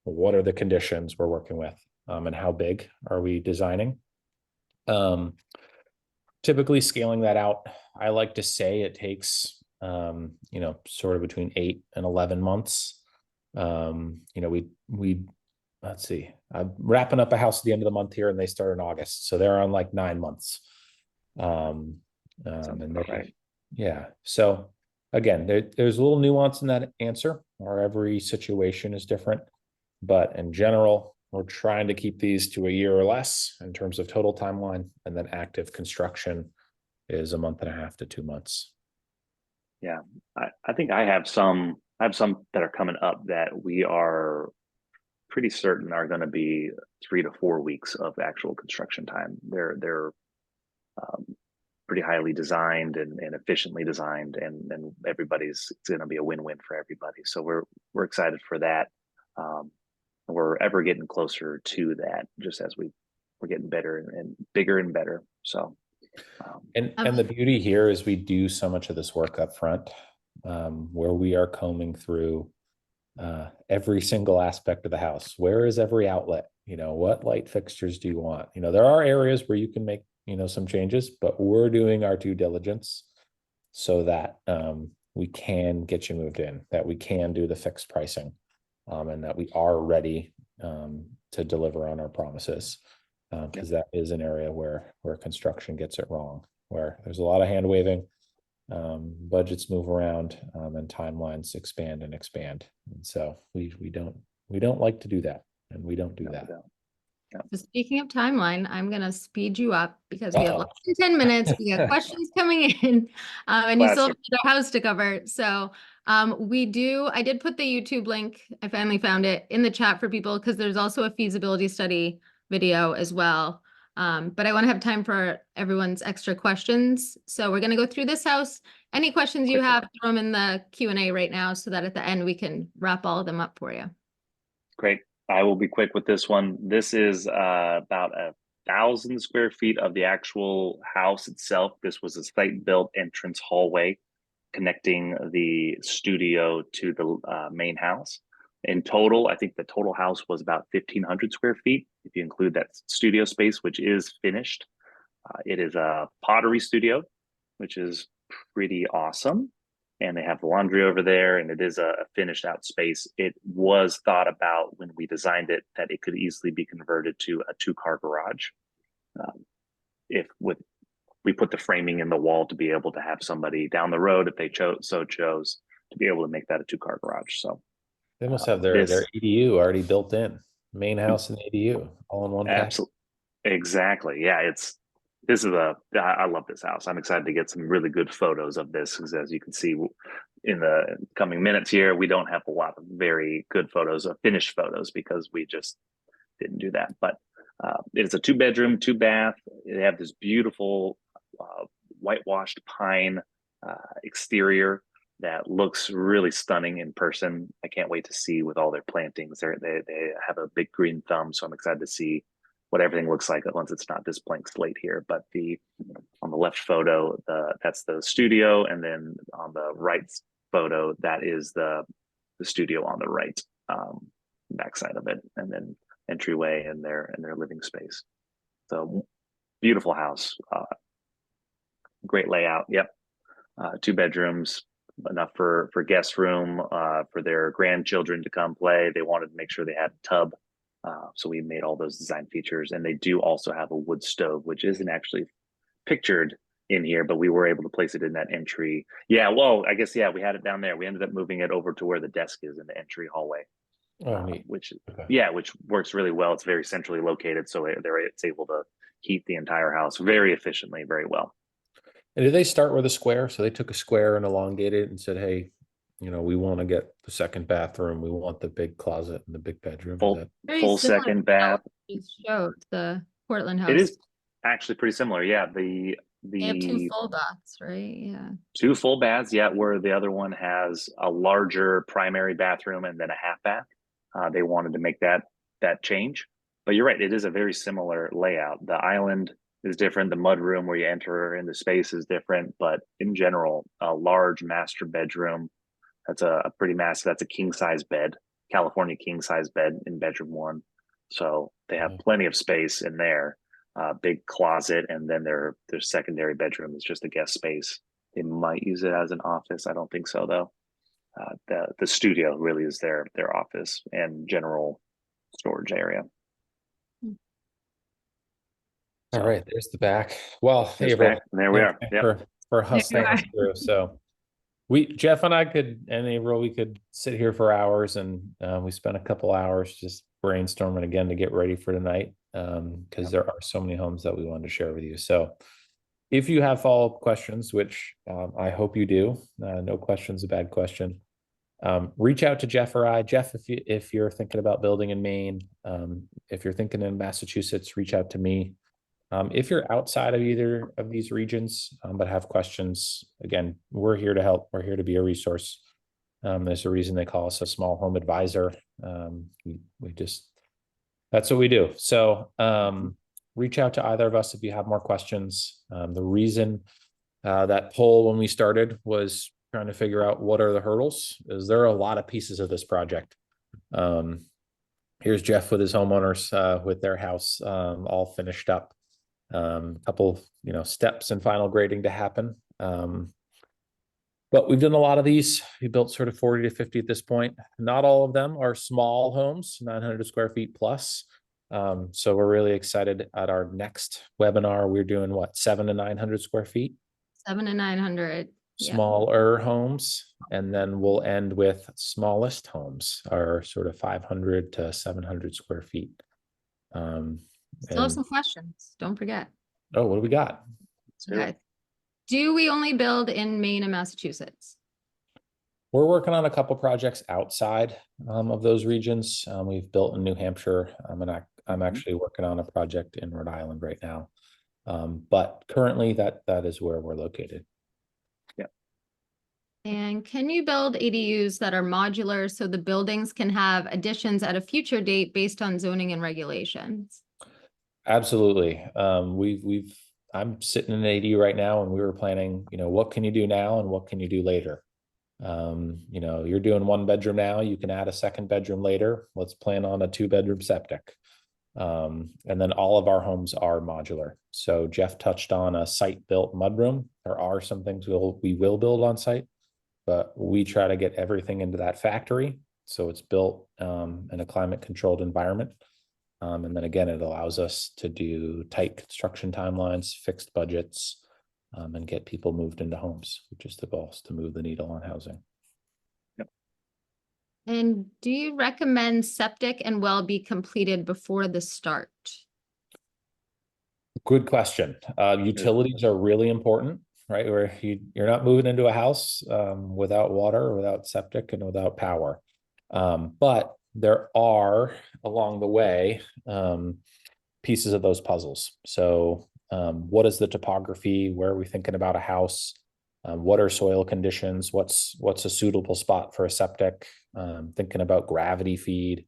What are the conditions we're working with? And how big are we designing? Typically scaling that out, I like to say it takes, sort of between 8 and 11 months. Let's see, I'm wrapping up a house at the end of the month here and they start in August. So they're on like 9 months. And right. yeah. So again, there's a little nuance in that answer, or every situation is different, but in general, we're trying to keep these to a year or less in terms of total timeline, and then active construction is 1.5 to 2 months. Yeah, I think I have some that are coming up that we are pretty certain are going to be 3 to 4 weeks of actual construction time. They're pretty highly designed and efficiently designed, and it's going to be a win-win for everybody. So we're excited for that. We're ever getting closer to that, just as we're getting better and bigger and better. So, and the beauty here is we do so much of this work up front, where we are combing through every single aspect of the house. Where is every outlet? What light fixtures do you want? There are areas where you can make, some changes, but we're doing our due diligence so that we can get you moved in, that we can do the fixed pricing. And that we are ready to deliver on our promises, because that is an area where construction gets it wrong, where there's a lot of hand waving, budgets move around, and timelines expand. And so we don't like to do that, and we don't do that. So speaking of timeline, I'm going to speed you up because we have less than 10 minutes. We got questions coming in, and you still have another house to cover. So I did put the YouTube link, I finally found it, in the chat for people, because there's also a feasibility study video as well. But I want to have time for everyone's extra questions. So we're going to go through this house. Any questions you have, throw them in the Q&A right now so that at the end we can wrap all of them up for you. Great. I will be quick with this one. This is about 1,000 square feet of the actual house itself. This was a site-built entrance hallway connecting the studio to the main house. In total, I think the total house was about 1,500 square feet, if you include that studio space, which is finished. It is a pottery studio, which is pretty awesome. And they have the laundry over there, and it is a finished out space. It was thought about when we designed it that it could easily be converted to a 2-car garage. We put the framing in the wall to be able to have somebody down the road, if they chose, to be able to make that a 2-car garage. So they must have their ADU already built in, main house and ADU all in one package. Absolutely, exactly. Yeah, I love this house. I'm excited to get some really good photos of this, because as you can see in the coming minutes here, we don't have a lot of very good photos of finished photos because we just didn't do that. But it's a 2-bedroom, 2-bath. They have this beautiful whitewashed pine exterior that looks really stunning in person. I can't wait to see with all their plantings. They have a big green thumb, so I'm excited to see what everything looks like once it's not this blank slate here. But on the left photo, that's the studio, and then on the right photo, that is the studio on the right, backside of it, and then entryway and their living space. So beautiful house, great layout. Yep, 2 bedrooms, enough for guest room, for their grandchildren to come play. They wanted to make sure they had a tub. So we made all those design features, and they do also have a wood stove, which isn't actually pictured in here, but we were able to place it in that entry. Yeah, well, I guess, we had it down there. We ended up moving it over to where the desk is in the entry hallway, which works really well. It's very centrally located, so it's able to heat the entire house very efficiently, very well. And did they start with a square? So they took a square and elongated it and said, hey, we want to get the second bathroom. We want the big closet and the big bedroom. Full second bath. You showed the Portland house. It is actually pretty similar. Yeah, They have two The full baths, right? Yeah. two full baths, yeah, where the other one has a larger primary bathroom and then a half bath. They wanted to make that change, but you're right, it is a very similar layout. The island is different, the mud room where you enter in the space is different, but in general, a large master bedroom. That's a pretty massive. That's a king size bed, California king size bed in bedroom one. So they have plenty of space in there. Big closet, and then their secondary bedroom is just a guest space. They might use it as an office. I don't think so though. The studio really is their office and general storage area. All right, there's the back. Well, hey, There's everyone. back. There we are. Thanks Yep. for hustling us through. So Jeff and I could, and April, we could sit here for hours, and we spent a couple hours just brainstorming again to get ready for tonight, because there are so many homes that we wanted to share with you. So if you have follow-up questions, which I hope you do, no question's a bad question. Reach out to Jeff or I. Jeff, if you're thinking about building in Maine, if you're thinking in Massachusetts, reach out to me. If you're outside of either of these regions, but have questions, again, we're here to help. We're here to be a resource. There's a reason they call us a small home advisor. We just, that's what we do. So reach out to either of us if you have more questions. The reason that poll when we started was trying to figure out what are the hurdles. Is there a lot of pieces of this project? Here's Jeff with his homeowners with their house all finished up. Couple, steps and final grading to happen. But we've done a lot of these. We built sort of 40 to 50 at this point. Not all of them are small homes, 900 square feet plus. So we're really excited at our next webinar. We're doing what, 7 to 900 square feet? 7 to 900. Smaller homes. And then we'll end with smallest homes are sort of 500 to 700 square feet. Still have some questions. Don't forget. Oh, what do we got? Okay. Do we only build in Maine and Massachusetts? We're working on a couple projects outside of those regions. We've built in New Hampshire. I'm actually working on a project in Rhode Island right now. But currently that is where we're located. Yeah. And can you build ADUs that are modular so the buildings can have additions at a future date based on zoning and regulations? Absolutely. I'm sitting in an ADU right now, and we were planning, what can you do now and what can you do later? You're doing one bedroom now, you can add a second bedroom later. Let's plan on a 2-bedroom septic. And then all of our homes are modular. So Jeff touched on a site-built mudroom. There are some things we will build on site, but we try to get everything into that factory. So it's built in a climate-controlled environment. And then again, it allows us to do tight construction timelines, fixed budgets, and get people moved into homes, which is the goal, is to move the needle on housing. Yep. And do you recommend septic and well be completed before the start? Good question. Utilities are really important, right? Where you're not moving into a house without water, without septic, and without power. But there are along the way pieces of those puzzles. So what is the topography? Where are we thinking about a house? What are soil conditions? What's a suitable spot for a septic? Thinking about gravity feed.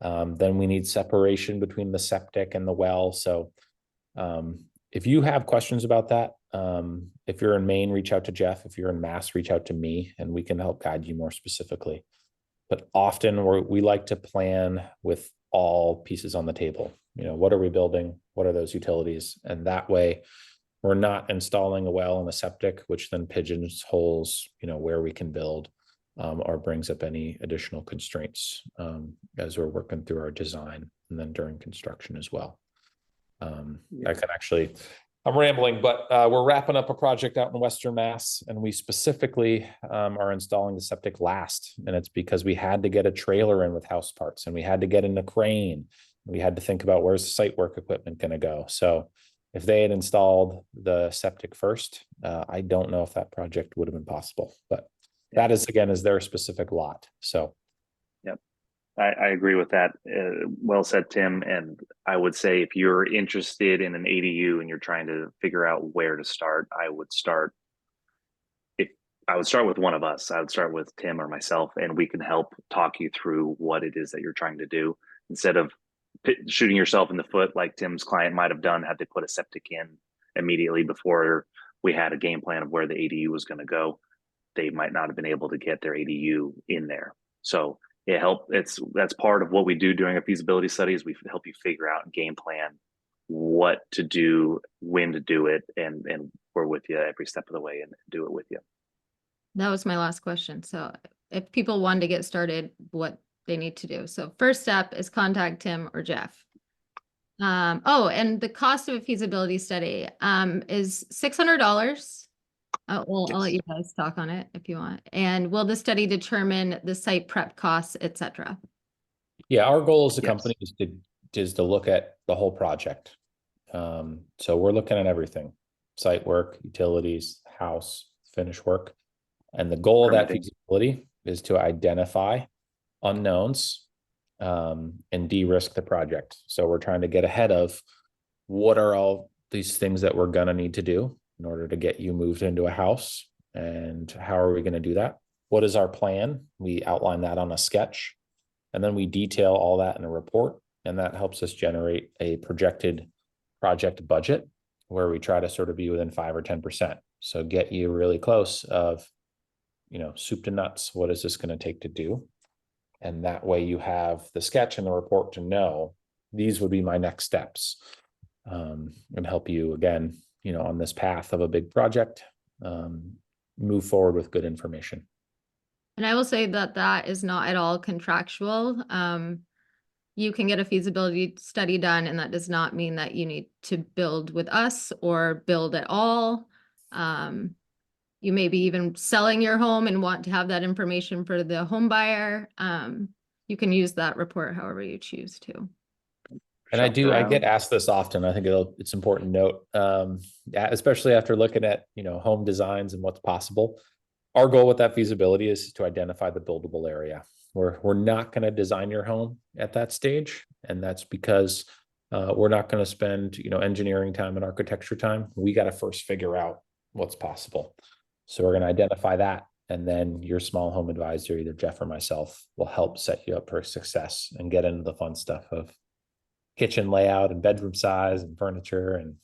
Then we need separation between the septic and the well. So if you have questions about that, if you're in Maine, reach out to Jeff. If you're in Mass, reach out to me, and we can help guide you more specifically. But often we like to plan with all pieces on the table. What are we building? What are those utilities? And that way we're not installing a well and a septic, which then pigeonholes, where we can build or brings up any additional constraints as we're working through our design and then during construction as well. I'm rambling, but we're wrapping up a project out in Western Mass, and we specifically are installing the septic last. And it's because we had to get a trailer in with house parts, and we had to get in a crane. We had to think about where's the site work equipment going to go. So if they had installed the septic first, I don't know if that project would have been possible, but that is, again, is their specific lot. So. Yep. I agree with that. Well said, Tim. And I would say if you're interested in an ADU and you're trying to figure out where to start, if I would start with one of us. I would start with Tim or myself, and we can help talk you through what it is that you're trying to do instead of shooting yourself in the foot like Tim's client might have done, had to put a septic in immediately before we had a game plan of where the ADU was going to go. They might not have been able to get their ADU in there. So that's part of what we do during a feasibility study is we help you figure out and game plan what to do, when to do it, and we're with you every step of the way and do it with you. That was my last question. So if people wanted to get started, what they need to do. So first step is contact Tim or Jeff. Oh, and the cost of a feasibility study is $600. Well, I'll let you guys talk on it if you want. And will the study determine the site prep costs, etc.? Yeah, our goal as a Yes. company is to look at the whole project. So we're looking at everything: site work, utilities, house, finish work. And the goal of that Permitting. feasibility is to identify unknowns and de-risk the project. So we're trying to get ahead of what are all these things that we're gonna need to do in order to get you moved into a house, and how are we going to do that? What is our plan? We outline that on a sketch, and then we detail all that in a report, and that helps us generate a projected project budget where we try to sort of be within 5 or 10%. So get you really close of, soup to nuts. What is this going to take to do? And that way you have the sketch and the report to know these would be my next steps, and help you again, on this path of a big project, move forward with good information. And I will say that that is not at all contractual. You can get a feasibility study done, and that does not mean that you need to build with us or build at all. You may be even selling your home and want to have that information for the home buyer. You can use that report however you choose to. And I get asked this often. I think it's important to note, especially after looking at, home designs and what's possible. Our goal with that feasibility is to identify the buildable area. We're not going to design your home at that stage. And that's because we're not going to spend, engineering time and architecture time. We got to first figure out what's possible. So we're going to identify that. And then your small home advisor, either Jeff or myself, will help set you up for success and get into the fun stuff of kitchen layout and bedroom size and furniture. And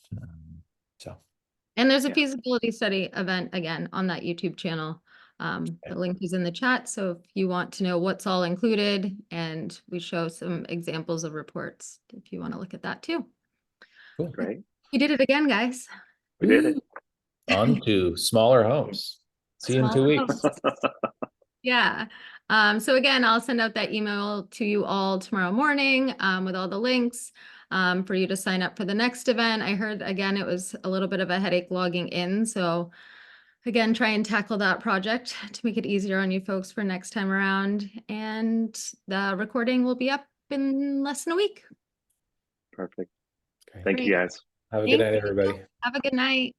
and there's a feasibility study event again on that YouTube channel. The link is in the chat. So if you want to know what's all included, and we show some examples of reports, if you want to look at that too. Cool. Great. You did it again, guys. We did it. On to smaller homes. See you in 2 weeks. Yeah. So again, I'll send out that email to you all tomorrow morning with all the links for you to sign up for the next event. I heard, again, it was a little bit of a headache logging in. So again, try and tackle that project to make it easier on you folks for next time around. And the recording will be up in less than a week. Perfect. Okay. Thank you, guys. Have a good night, everybody. Have a good night.